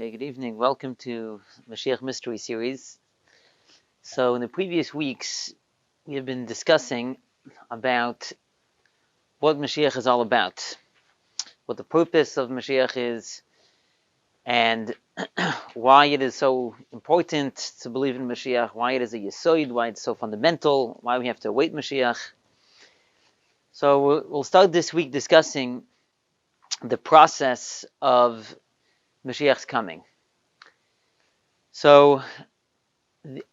Okay, good evening. Welcome to Mashiach Mystery Series. So in the previous weeks, we have been discussing about what Mashiach is all about, what the purpose of Mashiach is, and why it is so important to believe in Mashiach, why it is a yesod, why it's so fundamental, why we have to await Mashiach. So we'll start this week discussing the process of Mashiach's coming. So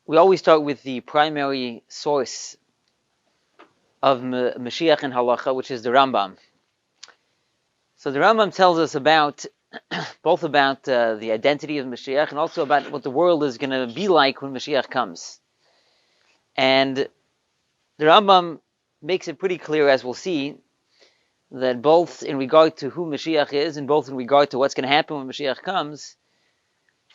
we always start with the primary source of Mashiach and Halacha, which is the Rambam. So the Rambam tells us about both about the identity of Mashiach and also about what the world is going to be like when Mashiach comes. And the Rambam makes it pretty clear, as we'll see, that both in regard to who Mashiach is and both in regard to what's going to happen when Mashiach comes,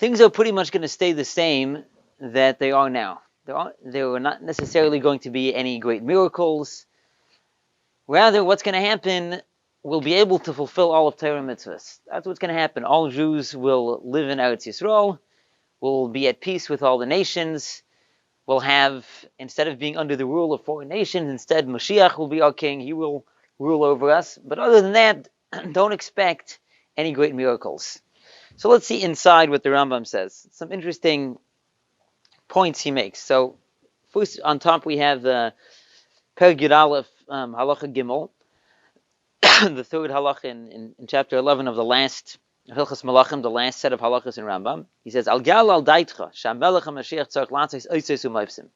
things are pretty much going to stay the same that they are now. There are not necessarily going to be any great miracles. Rather, what's going to happen, we'll be able to fulfill all of Torah mitzvahs. That's what's going to happen. All Jews will live in Eretz Yisrael, will be at peace with all the nations, will have, instead of being under the rule of foreign nations, instead Mashiach will be our king, he will rule over us. But other than that, don't expect any great miracles. So let's see inside what the Rambam says. Some interesting points he makes. So first on top we have the Perek Yud Aleph, Halacha Gimel, the third halacha in chapter 11 of the last Hilchas Malachim, the last set of halachas in Rambam. He says, Al Gal al Daitcha, Shamelech HaMashiach Tzarech Latzos Oisos Umayvsim.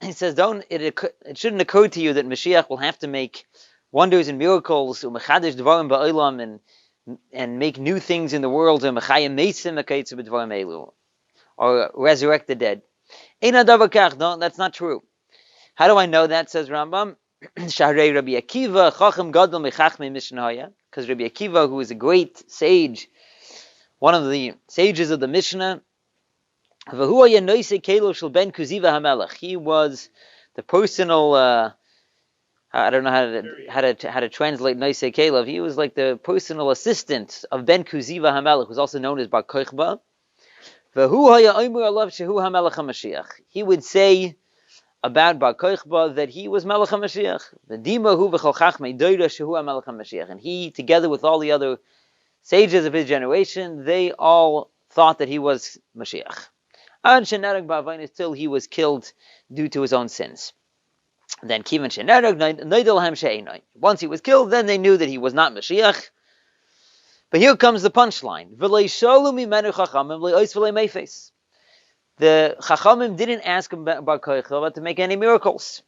It shouldn't occur to you that Mashiach will have to make wonders and miracles, Umechadish Dvarim Ba'olam, and make new things in the world, Umechayim Meisim Akayitzu B'Dvarim Elu, or resurrect the dead. Eina Davar Kach, no, that's not true. How do I know that, says Rambam? Shahrei Rabbi Akiva, Chacham Gadol Mechachmei Mishnaya, because Rabbi Akiva, who is a great sage, one of the sages of the Mishnah, he was the personal, I don't know how to translate Noisei Kelev. He was like the personal assistant of Ben Kuziva HaMelech, who's also known as Bar Kochba. He would say about Bar Kochba that he was Melech HaMashiach. And he, together with all the other sages of his generation, they all thought that he was Mashiach. Until he was killed due to his own sins. Then once he was killed, then they knew that he was not Mashiach. But here comes the punchline. The Chachamim didn't ask him Bar Kochba to make any miracles.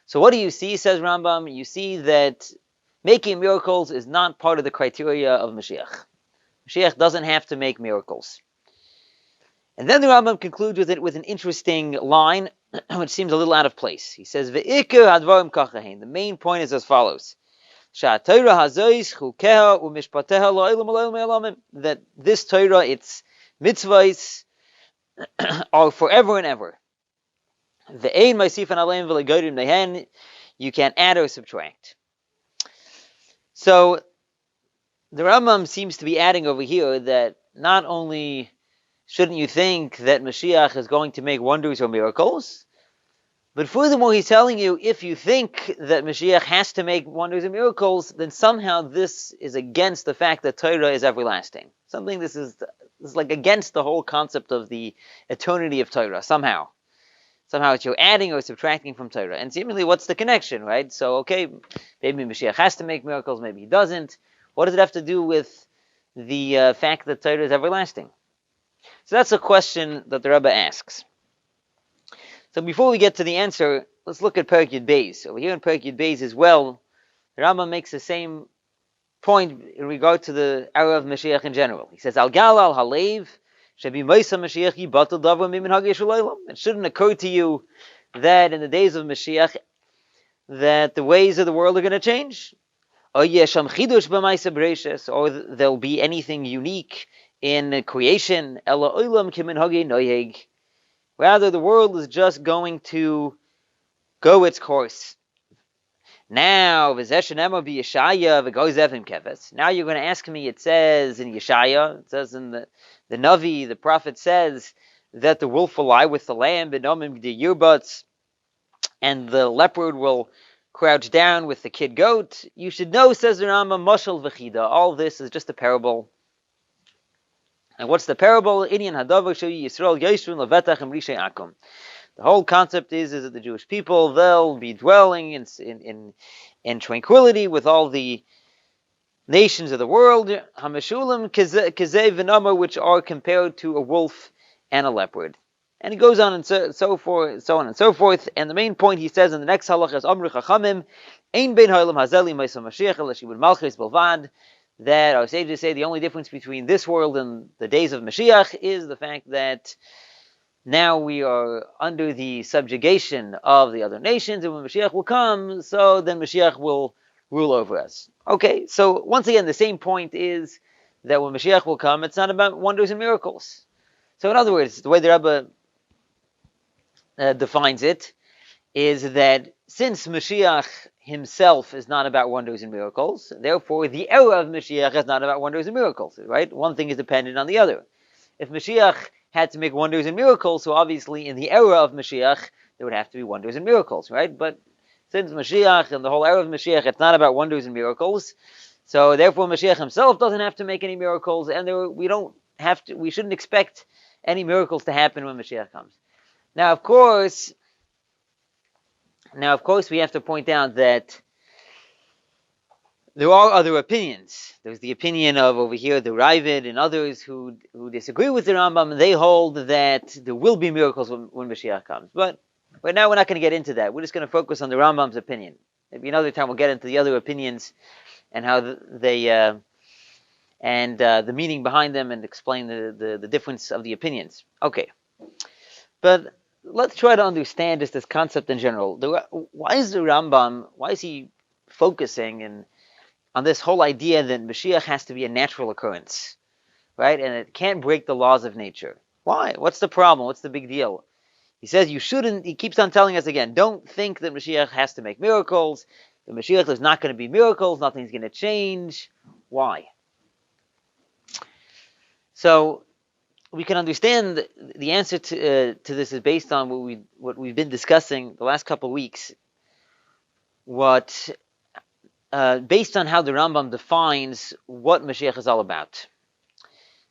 So what do you see, says Rambam? You see that making miracles is not part of the criteria of Mashiach. Mashiach doesn't have to make miracles. And then the Rambam concludes with an interesting line, which seems a little out of place. He says, the main point is as follows. That this Torah, its mitzvahs, are forever and ever. You can't add or subtract. So the Rambam seems to be adding over here that not only shouldn't you think that Mashiach is going to make wonders or miracles, but furthermore he's telling you, if you think that Mashiach has to make wonders and miracles, then somehow this is against the fact that Torah is everlasting. This is like against the whole concept of the eternity of Torah, somehow. Somehow it's you're adding or subtracting from Torah. And seemingly, what's the connection, right? So, okay, maybe Mashiach has to make miracles, maybe he doesn't. What does it have to do with the fact that Torah is everlasting? So that's a question that the Rebbe asks. So before we get to the answer, let's look at Perek Yud Beis. Over here in Perek Yud Beis as well, the Rambam makes the same point in regard to the era of Mashiach in general. He says, Al Gal al Halev, Shebi Moisa Mashiach Yibatel Davar Miminhag Yeshulaylam. It shouldn't occur to you that in the days of Mashiach, that the ways of the world are going to change. Or there'll be anything unique in creation. Rather, the world is just going to go its course. Now, v'zeshenemo b'Yeshaya v'gozevim keves. Now you're going to ask me, it says in Yeshaya, it says in the Navi, the prophet says that the wolf will lie with the lamb, benomim g'diyurbatz, and the leopard will crouch down with the kid goat. You should know, says the Rambam, mashal v'chida. All this is just a parable. And what's the parable? Inyan hadavar shoyi Yisrael yeshvin levetach im rishei akum. The whole concept is that the Jewish people, they'll be dwelling in tranquility with all the nations of the world, Hamashulam Kazeh v'nama, which are compared to a wolf and a leopard. And he goes on and so forth, so on and so forth. And the main point he says in the next halach is Amru Chachamim, Ein bein ha'olam hazeli ma'isa Mashiach elashibud malchus belvad. That our sages say the only difference between this world and the days of Mashiach is the fact that now we are under the subjugation of the other nations, and when Mashiach will come, so then Mashiach will rule over us. Okay, so once again, the same point is that when Mashiach will come, it's not about wonders and miracles. So in other words, the way the Rebbe defines it is that since Mashiach himself is not about wonders and miracles, therefore the era of Mashiach is not about wonders and miracles, right? One thing is dependent on the other. If Mashiach had to make wonders and miracles, so obviously in the era of Mashiach, there would have to be wonders and miracles, right? But since Mashiach and the whole era of Mashiach, it's not about wonders and miracles, so therefore Mashiach himself doesn't have to make any miracles, and we shouldn't expect any miracles to happen when Mashiach comes. Now, of course, we have to point out that there are other opinions. There's the opinion of over here the Ravid and others who disagree with the Rambam. They hold that there will be miracles when Mashiach comes. But right now we're not going to get into that. We're just going to focus on the Rambam's opinion. Maybe another time we'll get into the other opinions and how the meaning behind them and explain the difference of the opinions. Okay, but let's try to understand just this concept in general. Why is the Rambam? Why is he focusing on this whole idea that Mashiach has to be a natural occurrence, right? And it can't break the laws of nature. Why? What's the problem? What's the big deal? He says he keeps on telling us again, don't think that Mashiach has to make miracles. The Mashiach is not going to be miracles. Nothing's going to change. Why? So we can understand the answer to this is based on what we've been discussing the last couple of weeks. Based on how the Rambam defines what Mashiach is all about.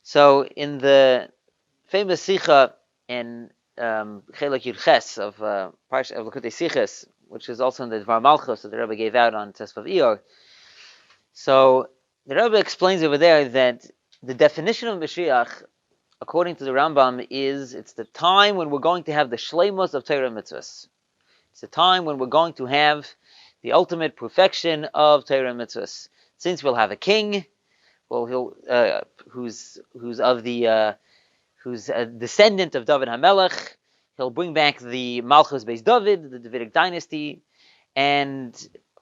So in the famous Sikha in Chelek Yud Ches of Likutei Sichos, which is also in the Dvar Malchus that the Rebbe gave out on Tesvav Iyar, so the Rebbe explains over there that the definition of Mashiach, according to the Rambam, is it's the time when we're going to have the shleimus of Torah mitzvahs. It's the time when we're going to have the ultimate perfection of Torah mitzvahs. Since we'll have a king, who's a descendant of David HaMelech, he'll bring back the Malchus Beis David, the Davidic dynasty, and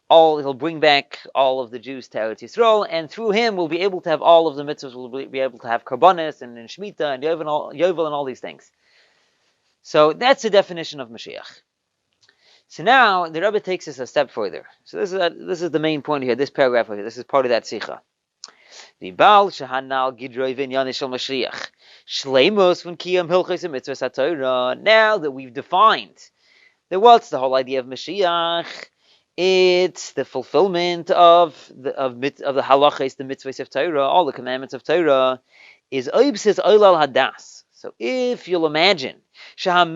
he'll bring back all of the Jews to Eretz Yisrael, and through him we'll be able to have all of the mitzvahs. We'll be able to have Karbanis and Shemitah and Yovel and all these things. So that's the definition of Mashiach. So now the Rebbe takes us a step further. So this is the main point here. This paragraph here. This is part of that Sikha. The Baal Shahanal Gidroi Vinyan Shel Mashiach Shleimus Von Kiyam Hilchos Mitzvahs HaTorah. Now that we've defined what's the whole idea of Mashiach, it's the fulfillment of the halachas, the mitzvahs of Torah, all the commandments of Torah. Is Oibsis Oilal Hadas. So if you'll imagine that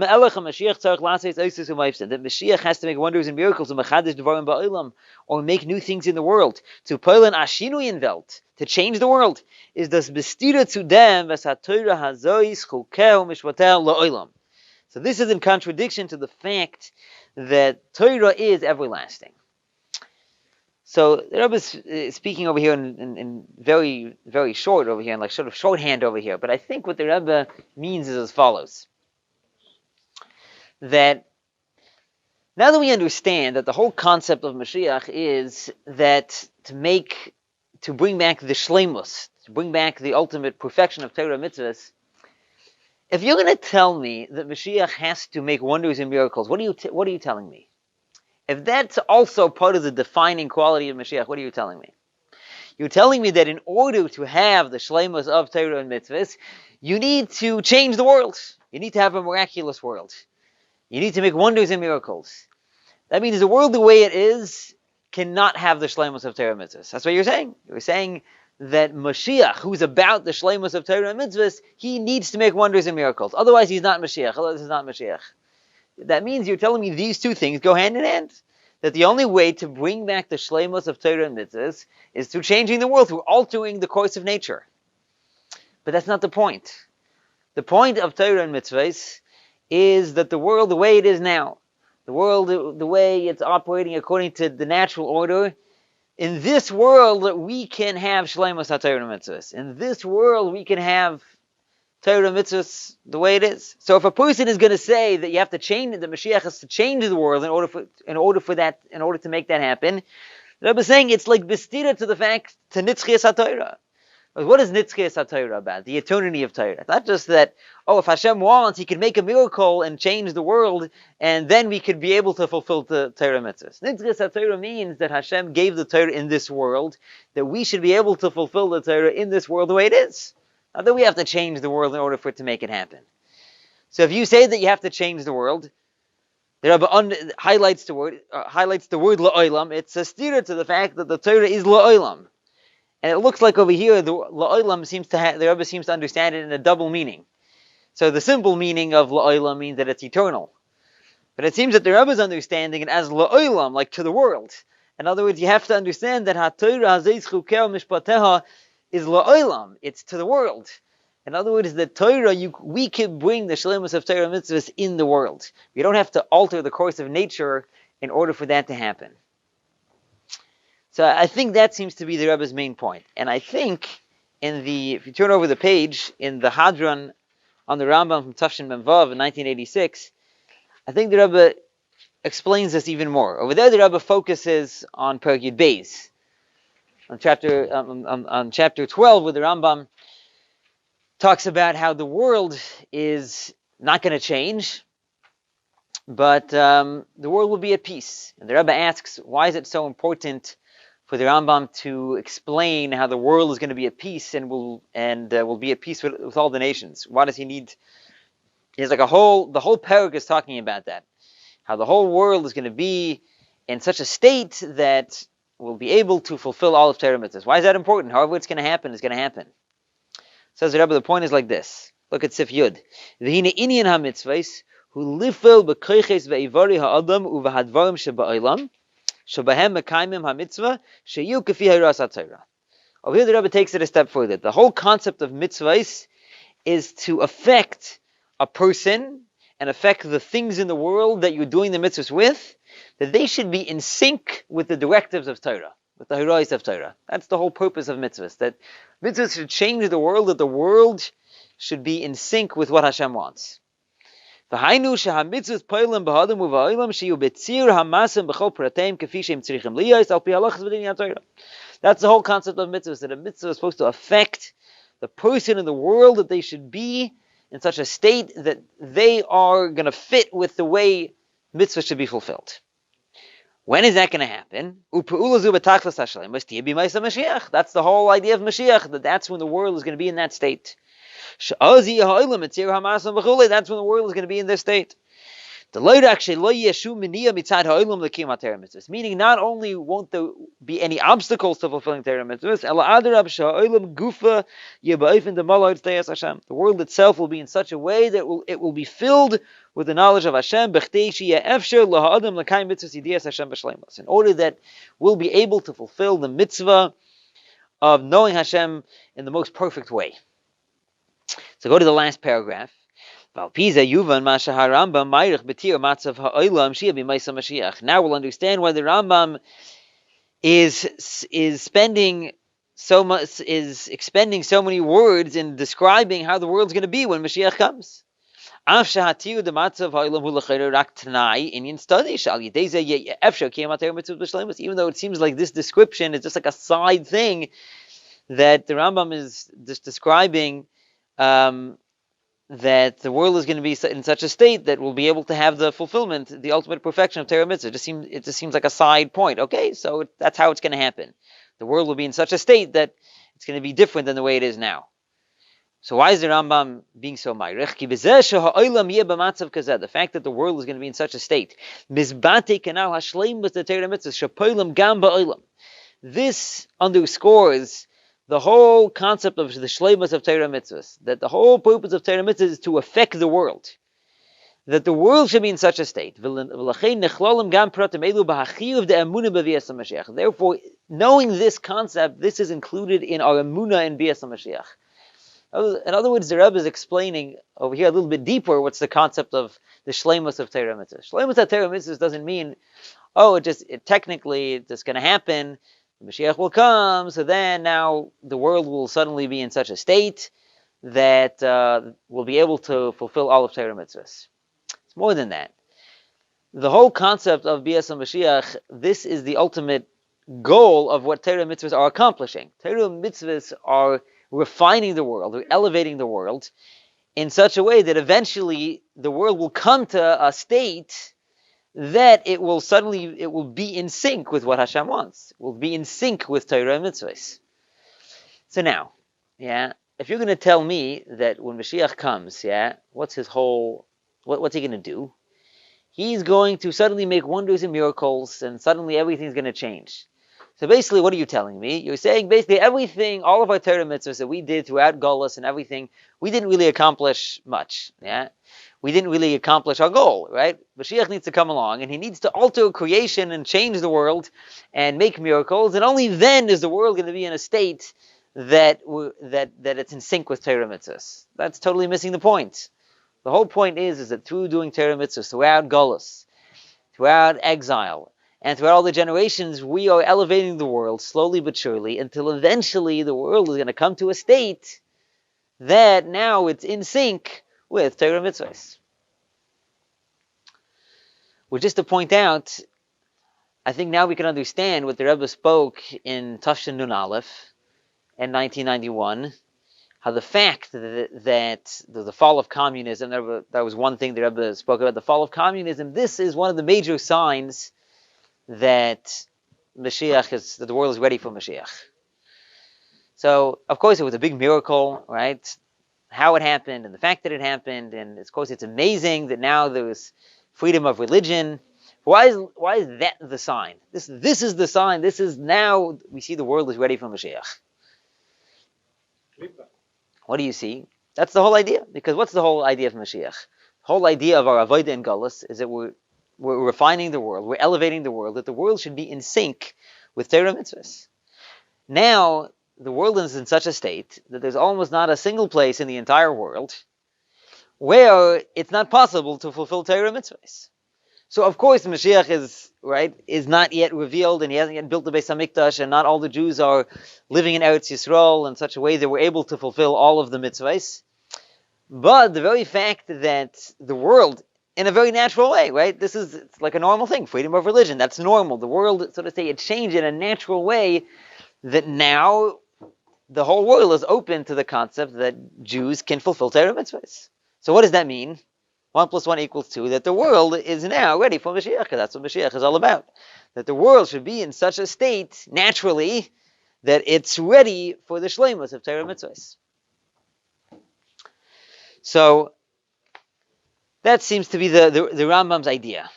Mashiach has to make wonders and miracles or make new things in the world, to change the world, is das bestira zu dem was Torah hazois chukeh mishvatel la'olam. So this is in contradiction to the fact that Torah is everlasting. So the Rebbe is speaking over here in very, very short over here, and like sort of shorthand over here. But I think what the Rebbe means is as follows: that now that we understand that the whole concept of Mashiach is that to bring back the shleimus, to bring back the ultimate perfection of Torah mitzvahs. If you're going to tell me that Mashiach has to make wonders and miracles, what are you telling me? if that's also part of the defining quality of Mashiach, what are you telling me? You're telling me that in order to have the shleimus of Torah and mitzvahs, you need to change the world. You need to have a miraculous world. You need to make wonders and miracles. That means the world the way it is cannot have the shleimus of Torah and mitzvahs. That's what you're saying. You're saying that Mashiach, who's about the shleimus of Torah and mitzvahs, he needs to make wonders and miracles. Otherwise, he's not Mashiach. Otherwise, he's not Mashiach. That means you're telling me these two things go hand in hand. That the only way to bring back the shleimus of Torah and mitzvahs is through changing the world, through altering the course of nature. But that's not the point. The point of Torah and mitzvahs is that the world, the way it is now, the world, the way it's operating according to the natural order, in this world we can have shleimus HaTorah and mitzvahs. In this world we can have Torah mitzvahs the way it is. So if a person is going to say that you have to change, the Mashiach has to change the world in order to make that happen, the Rebbe is saying it's like bestira to the fact to nitzchias HaTorah. What is nitzchias HaTorah about? The eternity of Torah. It's not just that, if Hashem wants, He can make a miracle and change the world, and then we could be able to fulfill the Torah mitzvahs. Nitzchias HaTorah means that Hashem gave the Torah in this world, that we should be able to fulfill the Torah in this world the way it is. Not that we have to change the world in order for it to make it happen. So if you say that you have to change the world, the Rebbe highlights the word la'olam. It's a stira to the fact that the Torah is la'olam. And it looks like over here, the la'olam the Rebbe seems to understand it in a double meaning. So the simple meaning of la'olam means that it's eternal. But it seems that the Rebbe is understanding it as la'olam, like to the world. In other words, you have to understand that ha-Torah hazeiz chukei mishpateha is la'olam, it's to the world. In other words, the Torah, we can bring the shleimus of Torah mitzvahs in the world. We don't have to alter the course of nature in order for that to happen. So I think that seems to be the Rebbe's main point. And I think if you turn over the page in the Hadran on the Rambam from Tafshin Memvav in 1986, I think the Rebbe explains this even more. Over there, the Rebbe focuses on Perek Yud Beis. On chapter 12, where the Rambam talks about how the world is not going to change, but the world will be at peace. And the Rebbe asks, why is it so important for the Rambam to explain how the world is going to be at peace and will be at peace with all the nations? Why does he need? It's like the whole parak is talking about that, how the whole world is going to be in such a state that will be able to fulfill all of Torah mitzvahs. Why is that important? However it's going to happen, it's going to happen. Says the Rebbe, the point is like this. Look at Sif Yud. V'hine inyan ha-mitzvahs hu lifel b'koiches ve'ivari ha'adam uv'hadvarim sheba'olam shebahem mekaimim ha-mitzvah sheyu kefi ha'ras ha-Torah. Over here the Rebbe takes it a step further. The whole concept of mitzvahs is to affect a person and affect the things in the world that you're doing the mitzvahs with, that they should be in sync with the directives of Torah, with the horais of Torah. That's the whole purpose of mitzvahs, that mitzvahs should change the world, that the world should be in sync with what Hashem wants. That's the whole concept of mitzvahs, that a mitzvah is supposed to affect the person in the world, that they should be in such a state that they are going to fit with the way mitzvah should be fulfilled. When is that going to happen? That's the whole idea of Mashiach, that's when the world is going to be in that state. That's when the world is going to be in this state. Meaning not only won't there be any obstacles to fulfilling Torah mitzvahs, the world itself will be in such a way that it will be filled with the knowledge of Hashem, in order that we'll be able to fulfill the mitzvah of knowing Hashem in the most perfect way. So go to the last paragraph. Now we'll understand why the Rambam is expending so many words in describing how the world's going to be when Mashiach comes. Even though it seems like this description is just like a side thing, that the Rambam is just describing that the world is going to be in such a state that we'll be able to have the fulfillment, the ultimate perfection of Torah mitzvah. It just seems like a side point. Okay, so that's how it's going to happen. The world will be in such a state that it's going to be different than the way it is now. So why is the Rambam being so ma'irich? The fact that the world is going to be in such a state. This underscores the whole concept of the shleimus of Torah mitzvahs, that the whole purpose of Torah mitzvahs is to affect the world, that the world should be in such a state. Therefore, knowing this concept, this is included in our emunah in Bias HaMashiach. In other words, the Rebbe is explaining over here a little bit deeper what's the concept of the shleimus of Torah mitzvahs. Shleimus of Torah mitzvahs doesn't mean, technically it's just going to happen. The Mashiach will come, so then now the world will suddenly be in such a state that we'll be able to fulfill all of Torah mitzvahs. It's more than that. The whole concept of Bias HaMashiach, this is the ultimate goal of what Torah mitzvahs are accomplishing. Torah mitzvahs are refining the world, or elevating the world in such a way that eventually the world will come to a state that it will be in sync with what Hashem wants. It will be in sync with Torah and mitzvahs. So now, if you're going to tell me that when Mashiach comes, what's he going to do? He's going to suddenly make wonders and miracles, and suddenly everything's going to change. So basically, what are you telling me? You're saying basically everything, all of our Torah mitzvahs that we did throughout Geula and everything, we didn't really accomplish much. We didn't really accomplish our goal, right? Mashiach needs to come along, and he needs to alter creation and change the world and make miracles, and only then is the world going to be in a state that it's in sync with Torah mitzvahs. That's totally missing the point. The whole point is that through doing Torah mitzvahs, throughout Geula, throughout exile, and throughout all the generations, we are elevating the world slowly but surely until eventually the world is going to come to a state that now it's in sync with Torah mitzvahs. Well, just to point out, I think now we can understand what the Rebbe spoke in Tafshin Nun Aleph in 1991, how the fact that the fall of communism, that was one thing the Rebbe spoke about, the fall of communism, this is one of the major signs that that the world is ready for Mashiach. So, of course, it was a big miracle, right? How it happened and the fact that it happened, and of course, it's amazing that now there is freedom of religion. Why is that the sign? This is the sign. This is now we see the world is ready for Mashiach. What do you see? That's the whole idea. Because what's the whole idea of Mashiach? The whole idea of our avodah in Galus is that we're refining the world, we're elevating the world, that the world should be in sync with Torah mitzvahs. Now, the world is in such a state that there's almost not a single place in the entire world where it's not possible to fulfill Torah mitzvahs. So, of course, Mashiach is not yet revealed, and he hasn't yet built the Beis HaMikdash, and not all the Jews are living in Eretz Yisrael in such a way that we're able to fulfill all of the mitzvahs. But the very fact that the world, in a very natural way, right? It's like a normal thing, freedom of religion. That's normal. The world, so to say, it changed in a natural way that now the whole world is open to the concept that Jews can fulfill Torah mitzvahs. So what does that mean? 1 + 1 = 2, that the world is now ready for Mashiach. That's what Mashiach is all about. That the world should be in such a state, naturally, that it's ready for the shleimus of Torah mitzvahs. So, that seems to be the Rambam's idea.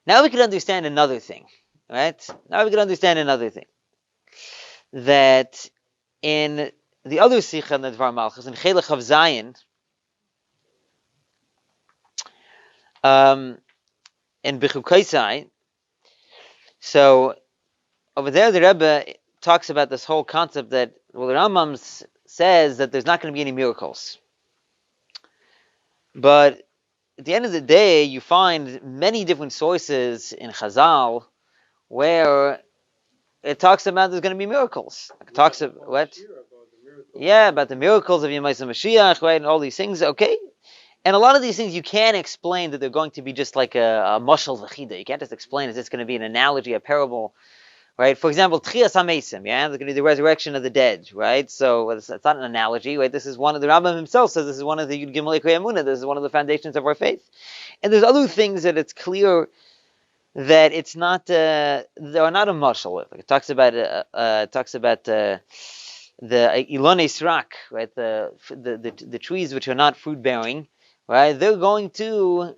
Now we can understand another thing, right? That in the other Sikha in the Dvar Malchus, in Chelech of Zion, in Bechukaisai, so over there the Rebbe talks about this whole concept that, the Rambam says that there's not going to be any miracles. But at the end of the day, you find many different sources in Chazal where it talks about there's going to be miracles. It talks about what? About the miracles of Yemais Mashiach, right, and all these things. Okay, and a lot of these things you can't explain that they're going to be just like a mashal v'chida. You can't just explain it. It's going to be an analogy, a parable. right? For example, Tchias HaMesim, yeah, there's going to be the resurrection of the dead, right? So it's not an analogy, right? This is one of the Rambam himself says this is one of the Yud Gimel Ekrei Emunah. This is one of the foundations of our faith. And there's other things that it's clear that it's not they are not a mashal. Like it talks about the Ilonei Srak, right? The trees which are not fruit bearing, right? They're going to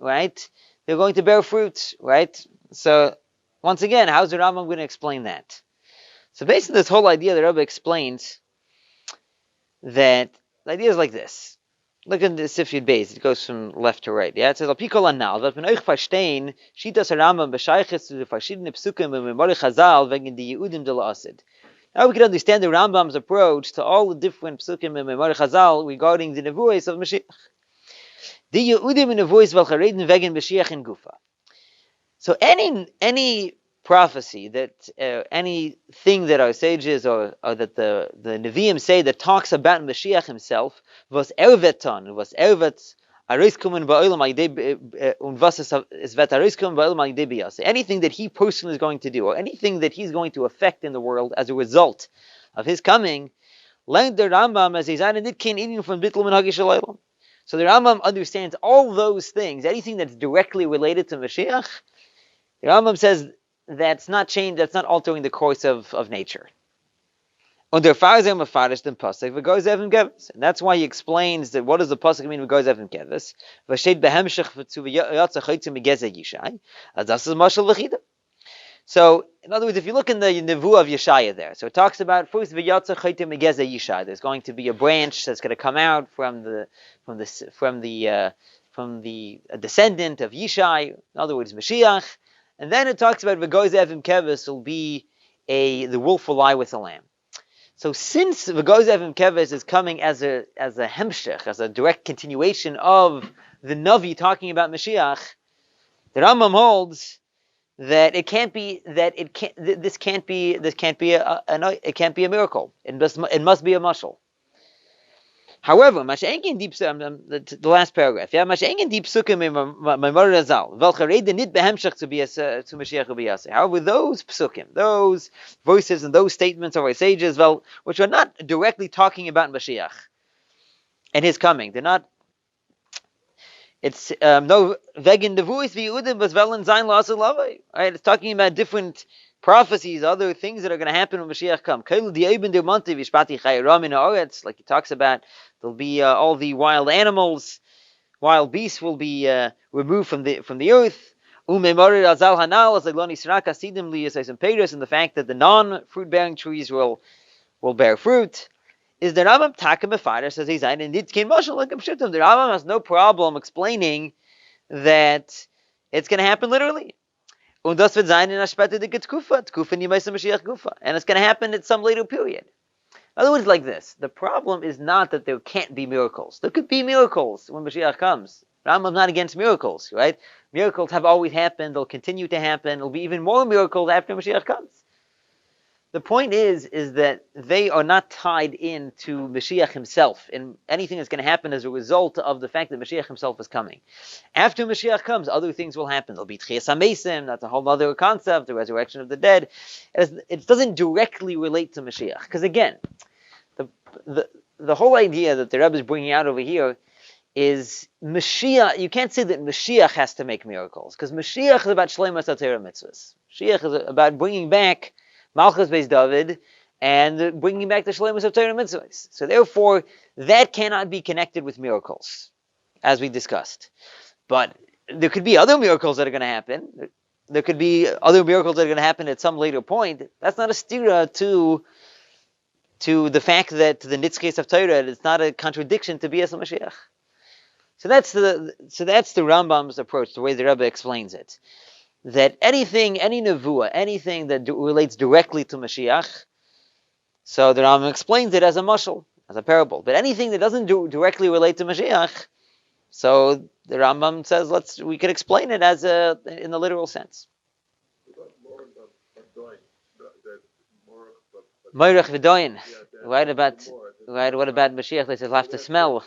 bear fruit, right? So once again, how's the Rambam going to explain that? So basically, this whole idea the Rebbe explains that the idea is like this. Look at the Sifyud Beis. It goes from left to right. Yeah, it says, "Apikol anal, that when euch verstehen, shitas Rambam bescheiches zu den verschiedenen Psukim und Memori Chazal wegen die Yehudim de la'asid." Now we can understand the Rambam's approach to all the different Psukim and Memori Chazal regarding the nevuos of Mashiach. Die Yehudim and nevuos welche reden wegen Mashiach in Gufa. So any prophecy that anything that our sages or that the Nevi'im say that talks about Mashiach himself was erveton, was ervet ariskumen ba'olam und was es vet ariskumen ba'olam agdebias. Anything that he personally is going to do, or anything that he's going to affect in the world as a result of his coming, learned the Rambam as he's nit kein eating from bittul min hagish halaylam. So the Rambam understands all those things, anything that's directly related to Mashiach. The Rambam says that's not change, that's not altering the course of nature. And that's why he explains that what does the pasuk mean v'gozev im keves? So, in other words, if you look in the Nevuah of Yeshaya there, so it talks about first v'yatza chaytim megeze Yishai. There's going to be a branch that's going to come out from the descendant of Yishai. In other words, Mashiach. And then it talks about v'gozev im keves will be the wolf will lie with the lamb. So since v'gozev im keves is coming as a hemshech, as a direct continuation of the Navi talking about Mashiach, the Rambam holds that this can't be a miracle. It must be a mashal. However, the last paragraph, yeah, however, those psukim, those verses and those statements of our sages, which are not directly talking about Mashiach and his coming, they're not. It's no vegin the voice v'Yehudim was velen zayin la'aseh lavai. Right, it's talking about different prophecies, other things that are going to happen when Mashiach comes. Like he talks about, there'll be all the wild animals, wild beasts will be removed from the earth. And the fact that the non-fruit bearing trees will bear fruit. Is the Rambam Taka Mefader says he's and it came like the Rambam has no problem explaining that it's going to happen literally. Und das wird sein in der spätere Tkufa Mashiach Gufa, and it's going to happen at some later period. In other words, like this: the problem is not that there can't be miracles. There could be miracles when Mashiach comes. Rambam's not against miracles, right? Miracles have always happened; they'll continue to happen. There'll be even more miracles after Mashiach comes. The point is that they are not tied into Mashiach himself and anything that's going to happen as a result of the fact that Mashiach himself is coming. After Mashiach comes, other things will happen. There'll be Tchias HaMesim, that's a whole other concept, the resurrection of the dead. It doesn't directly relate to Mashiach. Because again, the whole idea that the Rebbe is bringing out over here is Mashiach. You can't say that Mashiach has to make miracles, because Mashiach is about Shleimus HaTorah Mitzvahs. Mashiach is about bringing back Malchus Beis David, and bringing back the Shleimus of Torah Mitzvahs. So therefore, that cannot be connected with miracles, as we discussed. But there could be other miracles that are going to happen. There could be other miracles that are going to happen at some later point. That's not a stira to the fact that the Nitzkes of Torah, it's not a contradiction to Bias Mashiach. So that's the Rambam's approach, the way the Rebbe explains it. That anything, any nevuah, anything that relates directly to Mashiach, so the Rambam explains it as a mashal, as a parable. But anything that doesn't directly relate to Mashiach, so the Rambam says we can explain it as in the literal sense. Moirach v'doyin. What about Mashiach? They said he'll have to smell.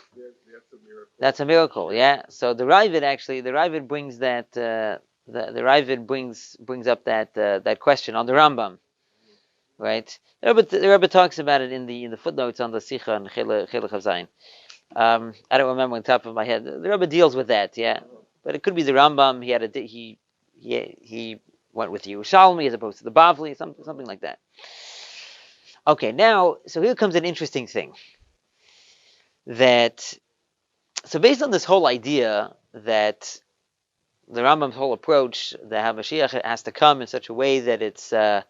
That's a miracle, yeah. So the Ravid brings that. The Ravid brings up that question on the Rambam. right? The Rebbe talks about it in the footnotes on the Sikha and Chilach Zayin. I don't remember on top of my head. The Rebbe deals with that, yeah. But it could be the Rambam. He went with the Yerushalmi as opposed to the Bavli, something like that. Okay, now, so here comes an interesting thing. So based on this whole idea that the Rambam's whole approach, that Mashiach has to come in such a way that it's, so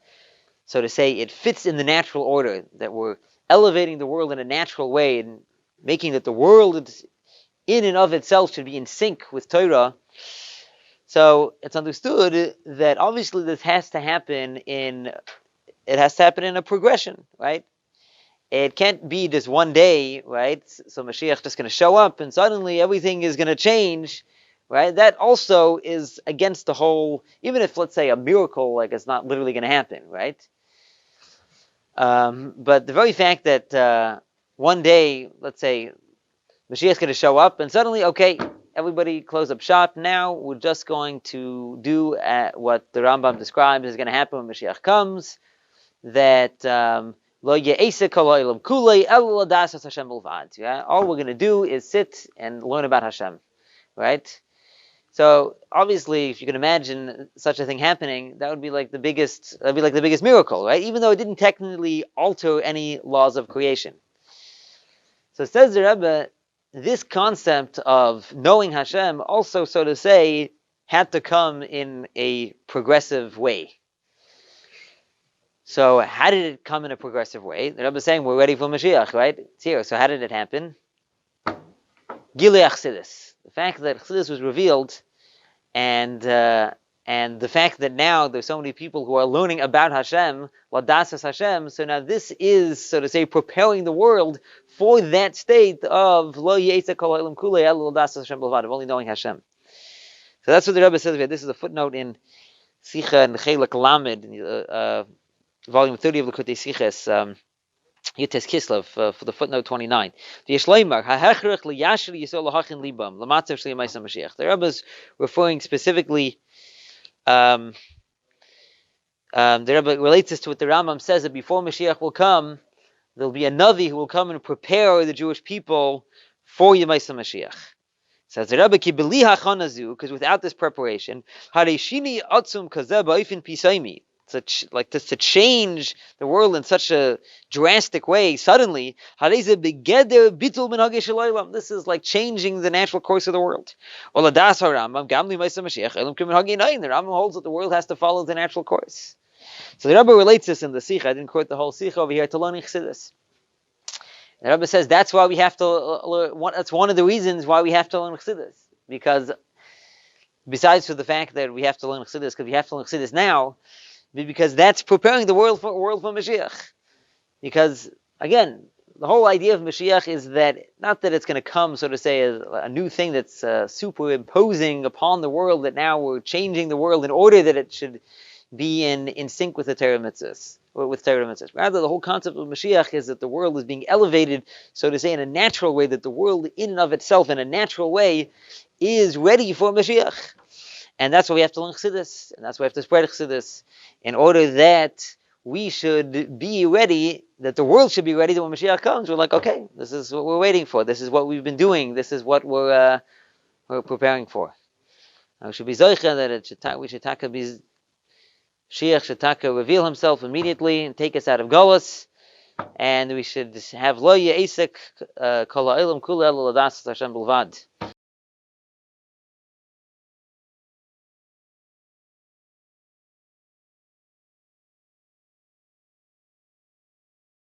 to say, it fits in the natural order, that we're elevating the world in a natural way and making that the world in and of itself should be in sync with Torah. So it's understood that obviously this has to happen in a progression, right? It can't be just one day, right? So Mashiach just going to show up and suddenly everything is going to change, right? That also is against the whole, even if, let's say, a miracle, like it's not literally going to happen, right? But the very fact that one day, let's say, Mashiach's going to show up and suddenly, okay, everybody close up shop. Now we're just going to do what the Rambam describes is going to happen when Mashiach comes, that all we're going to do is sit and learn about Hashem, right? So obviously, if you can imagine such a thing happening, that'd be like the biggest miracle, right? Even though it didn't technically alter any laws of creation. So it says the Rebbe, this concept of knowing Hashem also, so to say, had to come in a progressive way. So how did it come in a progressive way? The Rebbe is saying we're ready for Mashiach, right? It's here. So how did it happen? Geula Chassidus. The fact that Chassidus was revealed, and the fact that now there's so many people who are learning about Hashem, Ladasas Hashem. So now this is, so to say, preparing the world for that state of Lo Yetsa Kol Ha'olam Kulei Elo Ladasas Hashem B'lvad, of only knowing Hashem. So that's what the Rebbe says here. This is a footnote in Sicha and Chelak Lamed, volume 30 of Likutei Siches, Yutes Kislev, for the footnote 29. The Rebbe is referring specifically, the Rebbe relates this to what the Rambam says, that before Mashiach will come, there'll be a Navi who will come and prepare the Jewish people for Yemaisa Mashiach. Says the Rebbe, because without this preparation, to change the world in such a drastic way suddenly, this is like changing the natural course of the world. The Rambam holds that the world has to follow the natural course. So the Rebbe relates this in the Sikha. I didn't quote the whole Sikha over here, to learning Chassidus. The Rebbe says that's why we have to learn. That's one of the reasons why we have to learn Chassidus, because besides for the fact that we have to learn Chassidus, because we have to learn Chassidus now, because that's preparing the world for Mashiach. Because again, the whole idea of Mashiach is that not that it's going to come, so to say, as a new thing that's superimposing upon the world, that now we're changing the world in order that it should be in sync with the Torah mitzvahs, or with Torah mitzvahs. Rather, the whole concept of Mashiach is that the world is being elevated, so to say, in a natural way, that the world in and of itself, in a natural way, is ready for Mashiach. And that's why we have to learn Chassidus, and that's why we have to spread Chassidus, in order that we should be ready, that the world should be ready that when Mashiach comes, we're like, okay, this is what we're waiting for, this is what we've been doing, this is what we're preparing for. We should be zoicha that we should be Mashiach should reveal himself immediately and take us out of Golus, and we should have Lo Yesek Kol Ha'olam Kulei Elo Ladasas Hashem B'lvad.